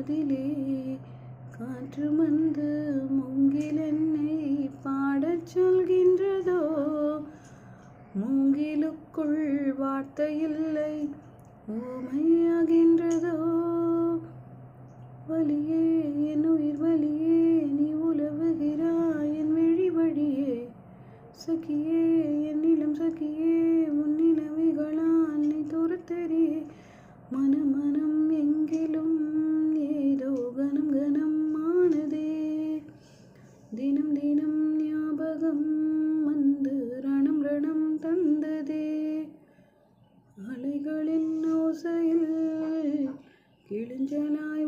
காதிலே காற்று வந்து மூங்கில் என்னை பாடச் சொல்கின்றதோ மூங்கிலுக்குள் வார்த்தை இல்லை ஊமையாகின்றதோ வலியே என் உயிர் வலியே நீ உலவுகிறாய் என் விழி வழியே சகியே என் இளம் சகியே உன் நிலவிகளால் நீ துரத்தறியே மனம் மனம் எங்கிலும் ஏதோ கனம் கனம் ஆனதே தினம் தினம் ஞாபகம் வந்து ரணம் ரணம் தந்ததே அலைகளின் ஓசையில் கிழிஞ்சலாய்